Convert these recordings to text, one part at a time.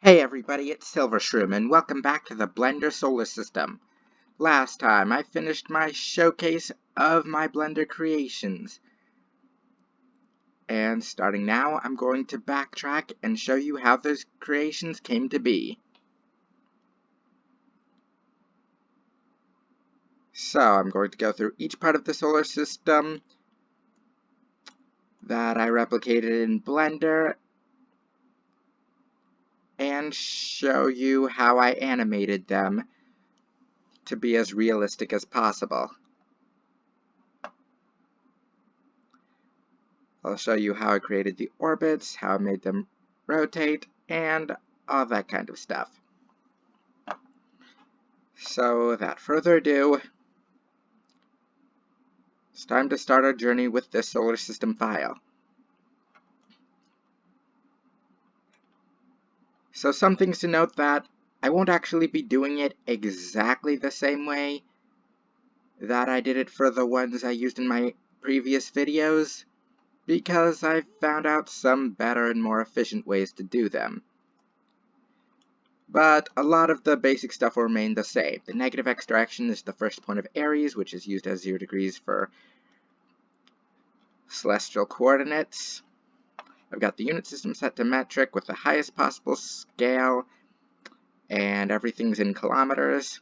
Hey everybody, it's Silvershroom, and welcome back to the Blender Solar System. Last time, I finished my showcase of my Blender creations. And starting now, I'm going to backtrack and show you how those creations came to be. So, I'm going to go through each part of the solar system that I replicated in Blender and show you how I animated them to be as realistic as possible. I'll show you how I created the orbits, how I made them rotate, and all that kind of stuff. So, without further ado, it's time to start our journey with this solar system file. So some things to note that I won't actually be doing it exactly the same way that I did it for the ones I used in my previous videos, because I've found out some better and more efficient ways to do them. But a lot of the basic stuff will remain the same. The negative x direction is the first point of Aries, which is used as 0 degrees for celestial coordinates. I've got the unit system set to metric with the highest possible scale, and everything's in kilometers.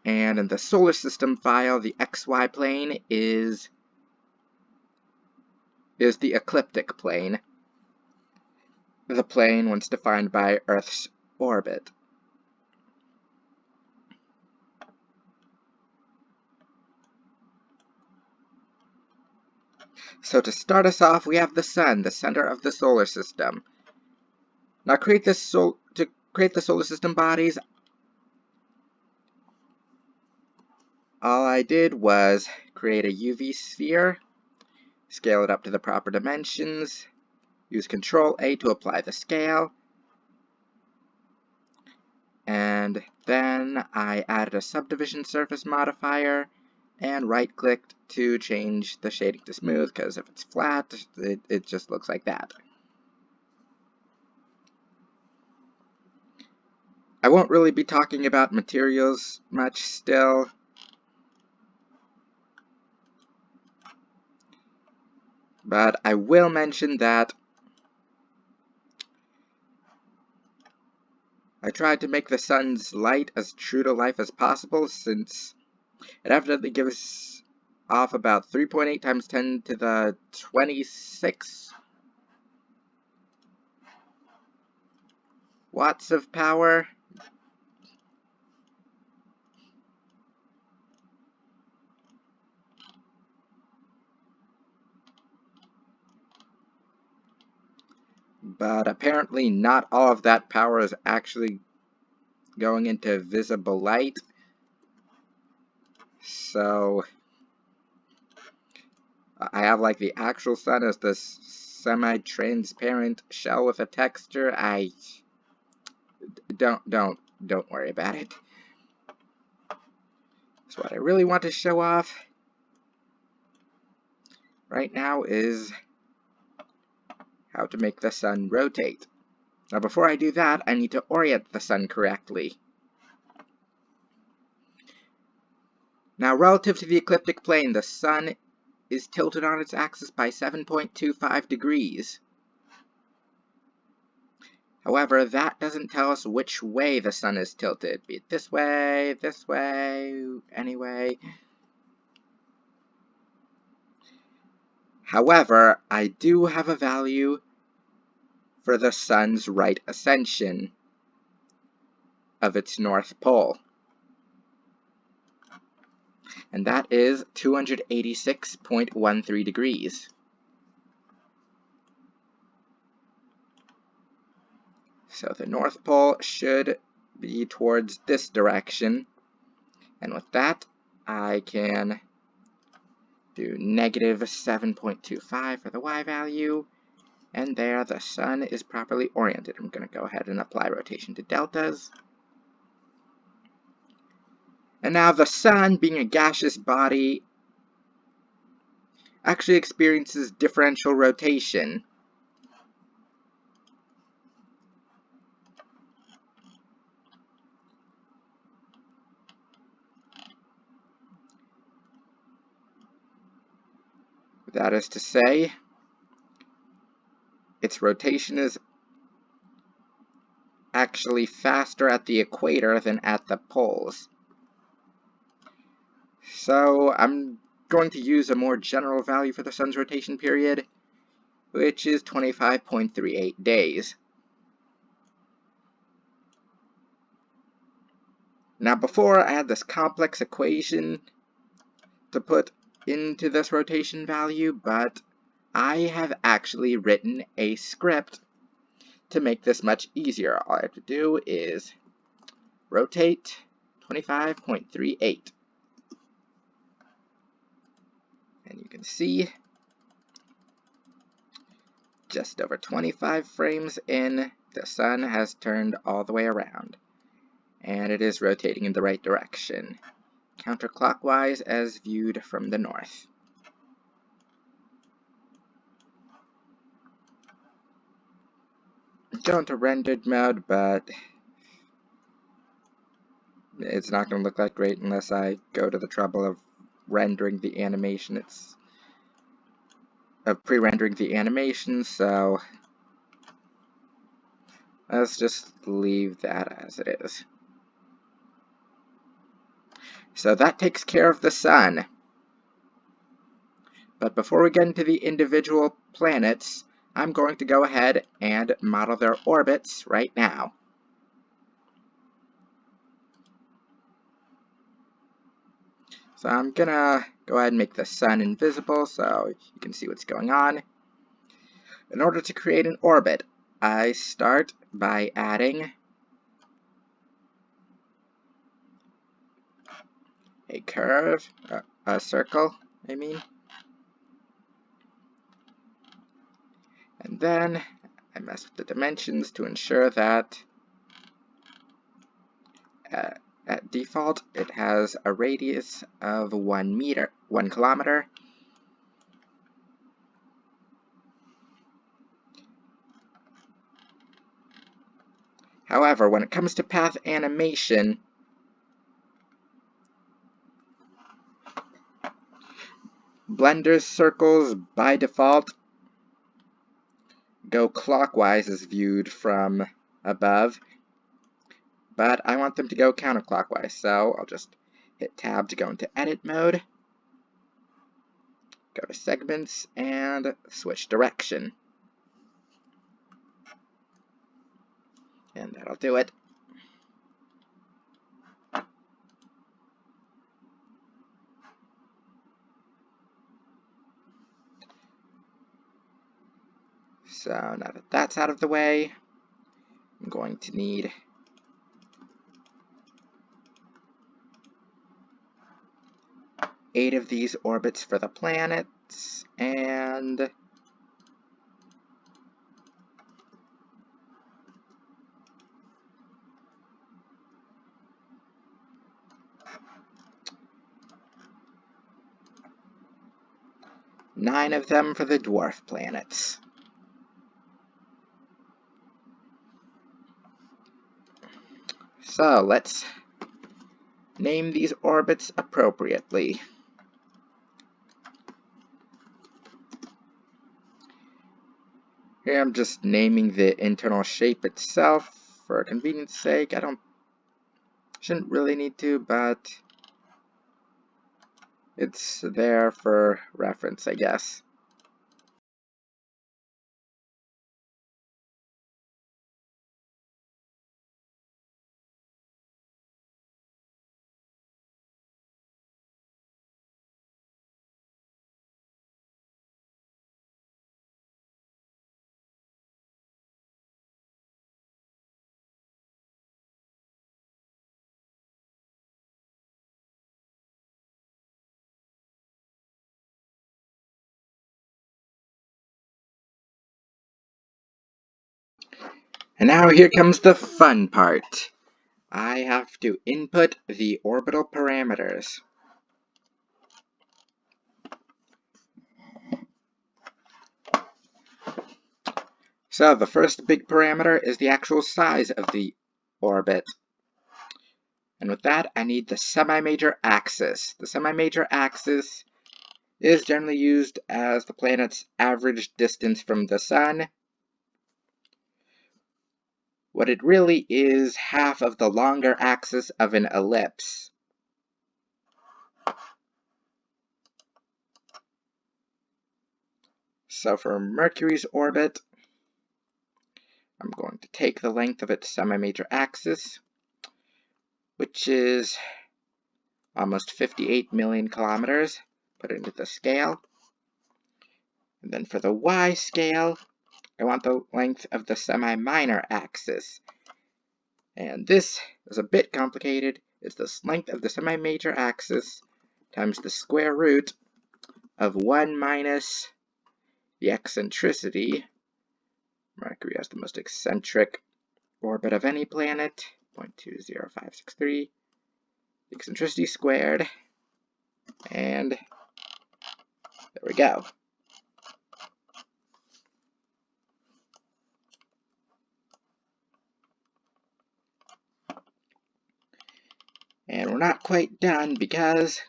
And in the solar system file, the XY plane is the ecliptic plane, the plane once defined by Earth's orbit. So to start us off, we have the Sun, the center of the solar system. Now to create the solar system bodies, all I did was create a UV sphere, scale it up to the proper dimensions, use Ctrl-A to apply the scale, and then I added a subdivision surface modifier and right-clicked to change the shading to smooth, because if it's flat, it just looks like that. I won't really be talking about materials much still, but I will mention that I tried to make the sun's light as true to life as possible, since it evidently gives off about 3.8 times 10 to the 26 watts of power. But apparently not all of that power is actually going into visible light. So I have like the actual sun as this semi-transparent shell with a texture. Don't worry about it. So what I really want to show off right now is how to make the sun rotate. Now before I do that, I need to orient the sun correctly. Now relative to the ecliptic plane, the sun is tilted on its axis by 7.25 degrees. However, that doesn't tell us which way the sun is tilted, be it this way, anyway. However, I do have a value for the sun's right ascension of its north pole, and that is 286.13 degrees. So the North Pole should be towards this direction, and with that, I can do negative 7.25 for the Y value, and there the sun is properly oriented. I'm going to go ahead and apply rotation to deltas. And now the sun, being a gaseous body, actually experiences differential rotation. That is to say, its rotation is actually faster at the equator than at the poles. So I'm going to use a more general value for the sun's rotation period, which is 25.38 days. Now before I had this complex equation to put into this rotation value, but I have actually written a script to make this much easier. All I have to do is rotate 25.38. And you can see just over 25 frames in, the sun has turned all the way around, and it is rotating in the right direction, counterclockwise as viewed from the north. Go into rendered mode, but it's not going to look that great unless I go to the trouble of rendering the animation. Pre-rendering the animation, so let's just leave that as it is. So that takes care of the sun. But before we get into the individual planets, I'm going to go ahead and model their orbits right now. So I'm gonna go ahead and make the sun invisible so you can see what's going on. In order to create an orbit, I start by adding a curve, a circle, I mean. And then I mess with the dimensions to ensure that at default it has a radius of 1 kilometer. However, when it comes to path animation, Blender's circles by default go clockwise as viewed from above, but I want them to go counterclockwise, so I'll just hit tab to go into edit mode, go to segments, and switch direction. And that'll do it. So now that that's out of the way, I'm going to need eight of these orbits for the planets, and nine of them for the dwarf planets. So let's name these orbits appropriately. Here I'm just naming the internal shape itself for convenience sake. Shouldn't really need to, but it's there for reference, I guess. And now here comes the fun part. I have to input the orbital parameters. So the first big parameter is the actual size of the orbit. And with that, I need the semi-major axis. The semi-major axis is generally used as the planet's average distance from the Sun. What it really is half of the longer axis of an ellipse. So for Mercury's orbit, I'm going to take the length of its semi-major axis, which is almost 58 million kilometers, put it into the scale. And then for the y scale, I want the length of the semi-minor axis. And this is a bit complicated. It's the length of the semi-major axis times the square root of 1 minus the eccentricity. Mercury has the most eccentric orbit of any planet, 0.20563. Eccentricity squared. And there we go. And we're not quite done because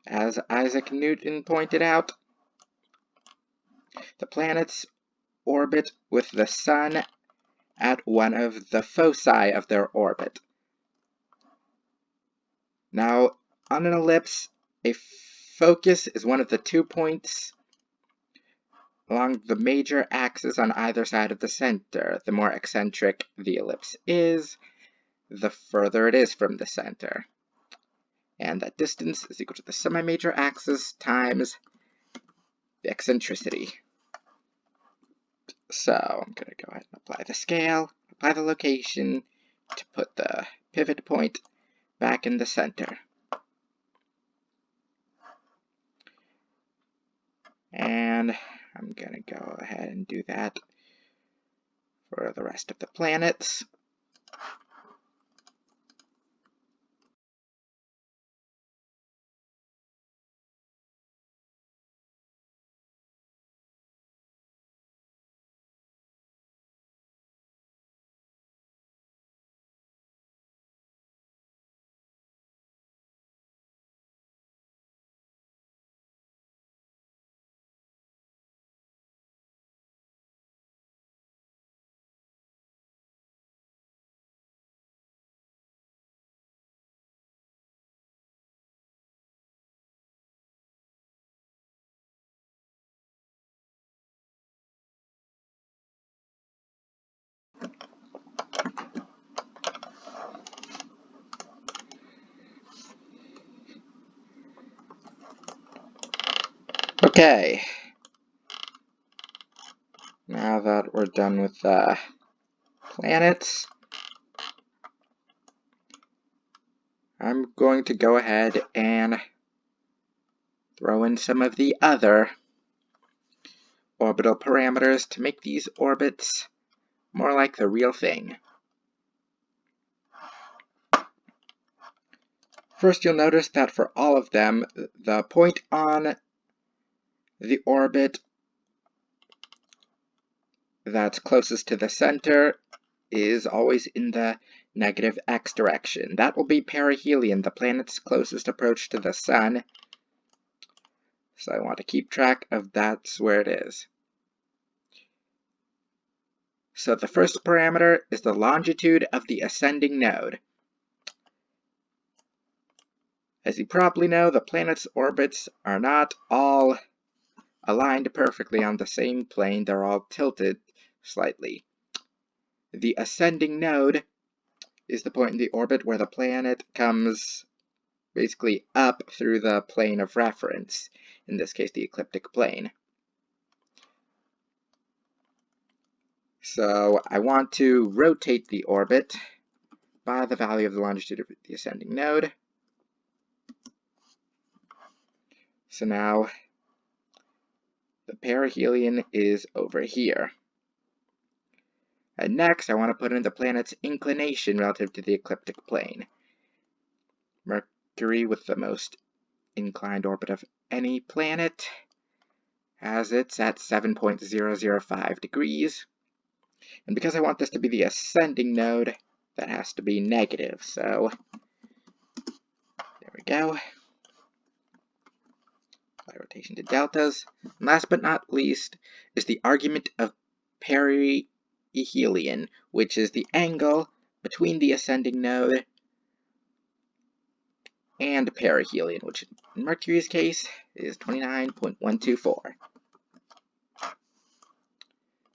as Isaac Newton pointed out, the planets orbit with the Sun at one of the foci of their orbit. Now, on an ellipse, a focus is one of the 2 points along the major axis on either side of the center. The more eccentric the ellipse is, the further it is from the center. And that distance is equal to the semi-major axis times the eccentricity. So I'm going to go ahead and apply the scale, apply the location to put the pivot point back in the center. And I'm going to go ahead and do that for the rest of the planets. Okay, now that we're done with the planets, I'm going to go ahead and throw in some of the other orbital parameters to make these orbits more like the real thing. First, you'll notice that for all of them, the point on the orbit that's closest to the center is always in the negative x direction. That will be perihelion, the planet's closest approach to the Sun. So I want to keep track of that's where it is. So the first parameter is the longitude of the ascending node. As you probably know, the planet's orbits are not all aligned perfectly on the same plane. They're all tilted slightly. The ascending node is the point in the orbit where the planet comes basically up through the plane of reference, in this case the ecliptic plane. So I want to rotate the orbit by the value of the longitude of the ascending node. So now the perihelion is over here. And next I want to put in the planet's inclination relative to the ecliptic plane. Mercury, with the most inclined orbit of any planet, as it's at 7.005 degrees. And because I want this to be the ascending node, that has to be negative. So there we go. Apply rotation to deltas. And last but not least is the argument of perihelion, which is the angle between the ascending node and perihelion, which in Mercury's case is 29.124.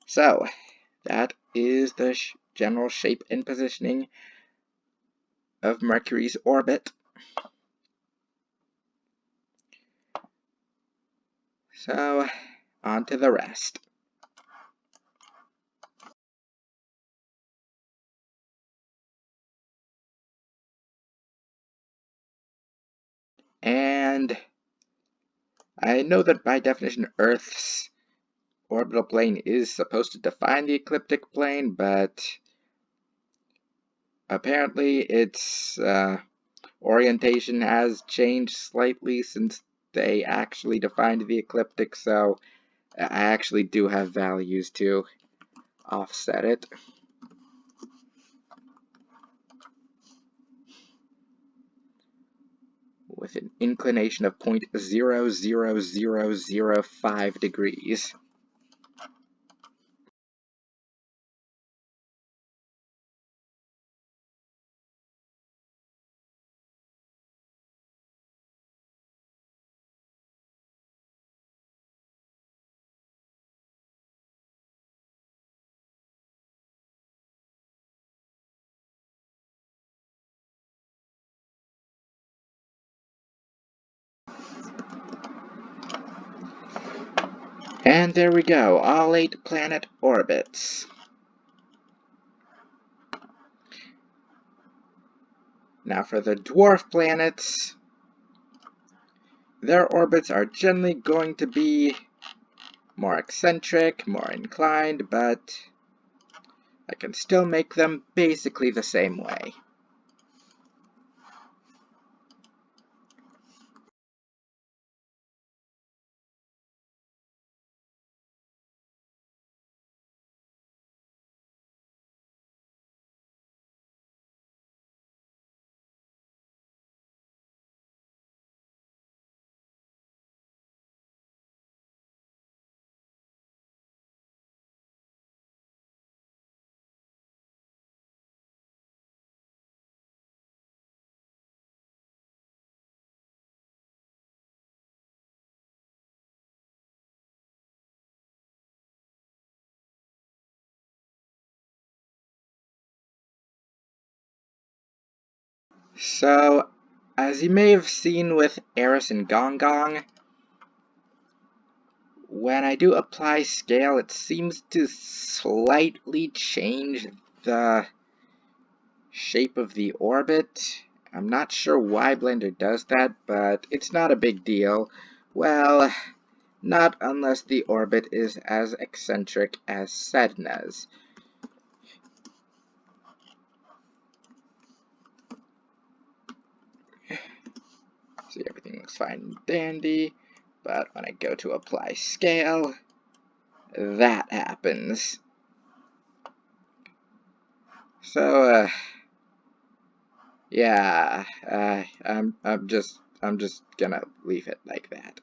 So that is the general shape and positioning of Mercury's orbit. So on to the rest. And I know that by definition Earth's orbital plane is supposed to define the ecliptic plane, but apparently its orientation has changed slightly since they actually defined the ecliptic, so I actually do have values to offset it. With an inclination of 0.00005 degrees. And there we go, all 8 planet orbits. Now for the dwarf planets, their orbits are generally going to be more eccentric, more inclined, but I can still make them basically the same way. So, as you may have seen with Eris and Gong Gong, when I do apply scale, it seems to slightly change the shape of the orbit. I'm not sure why Blender does that, but it's not a big deal. Well, not unless the orbit is as eccentric as Sedna's. See, everything looks fine and dandy, but when I go to apply scale, that happens. So, yeah, I'm just gonna leave it like that.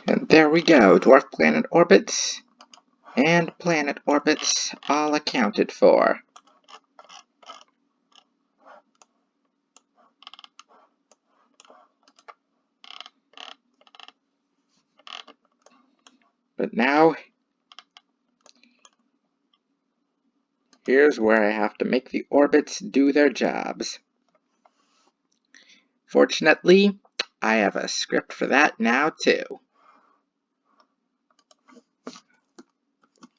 And there we go, dwarf planet orbits and planet orbits all accounted for. But now, here's where I have to make the orbits do their jobs. Fortunately, I have a script for that now too.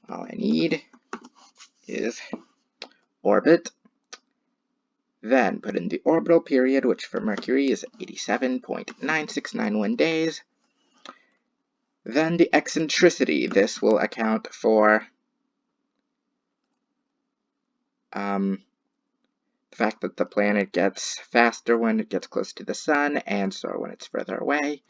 All I need is orbit, then put in the orbital period, which for Mercury is 87.9691 days. Then the eccentricity. This will account for the fact that the planet gets faster when it gets close to the sun, and slower when it's further away.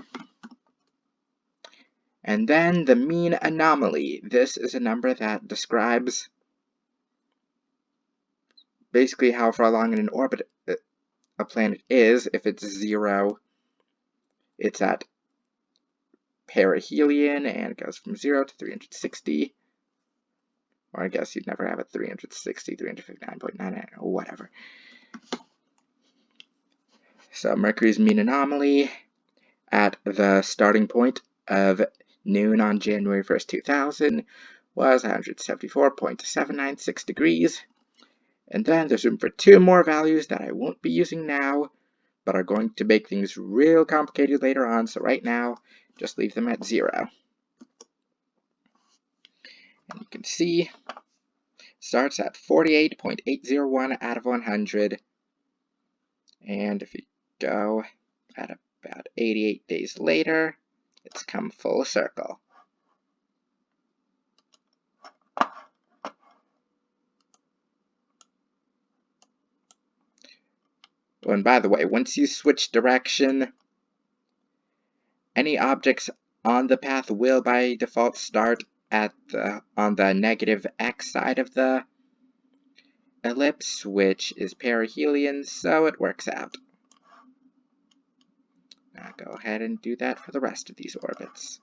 And then the mean anomaly. This is a number that describes basically how far along in an orbit a planet is. If it's 0, it's at perihelion and goes from 0 to 360. Or I guess you'd never have it 360, 359.99, or whatever. So Mercury's mean anomaly at the starting point of noon on January 1st, 2000 was 174.796 degrees. And then there's room for 2 more values that I won't be using now, but are going to make things real complicated later on, so right now, just leave them at 0. And you can see, starts at 48.801 out of 100, and if you go at about 88 days later, it's come full circle. Oh, and by the way, once you switch direction, any objects on the path will by default start at on the negative x side of the ellipse, which is perihelion, so it works out. Now go ahead and do that for the rest of these orbits.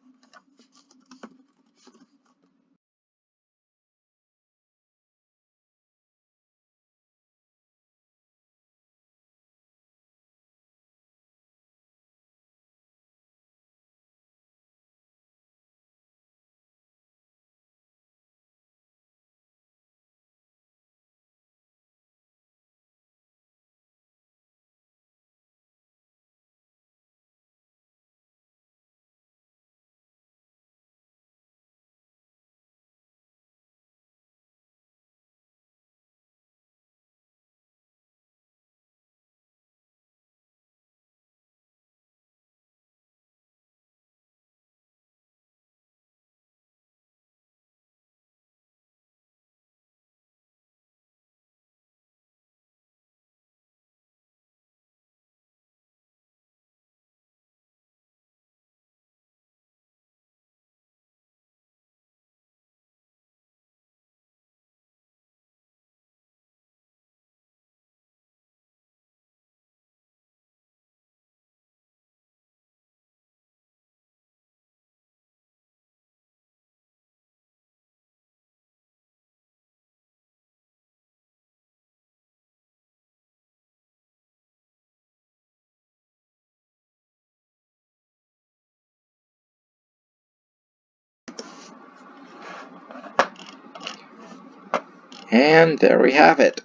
And there we have it.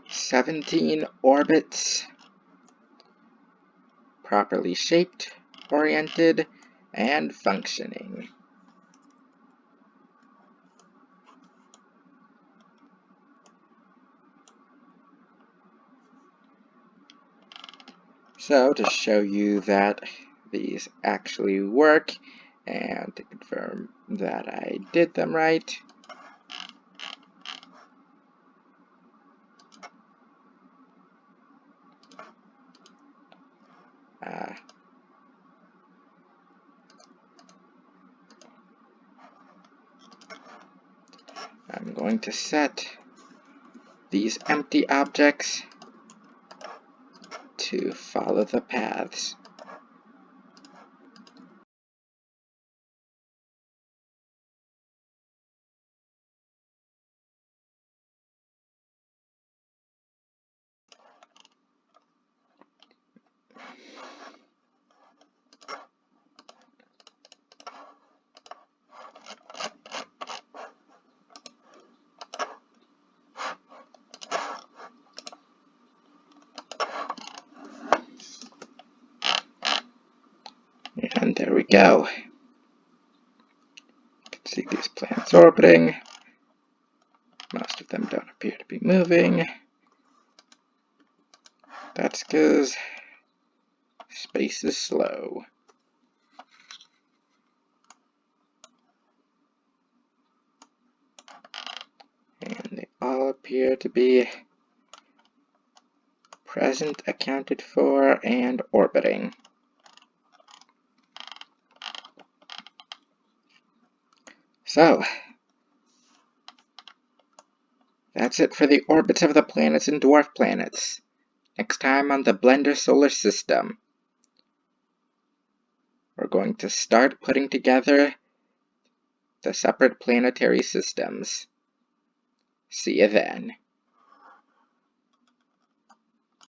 "17 orbits, properly shaped, oriented, and functioning." So to show you that these actually work, and to confirm that I did them right, I'm going to set these empty objects to follow the paths. And there we go. You can see these planets orbiting. Most of them don't appear to be moving. That's because space is slow. And they all appear to be present, accounted for, and orbiting. So, that's it for the orbits of the planets and dwarf planets. Next time on the Blender Solar System, we're going to start putting together the separate planetary systems. See you then.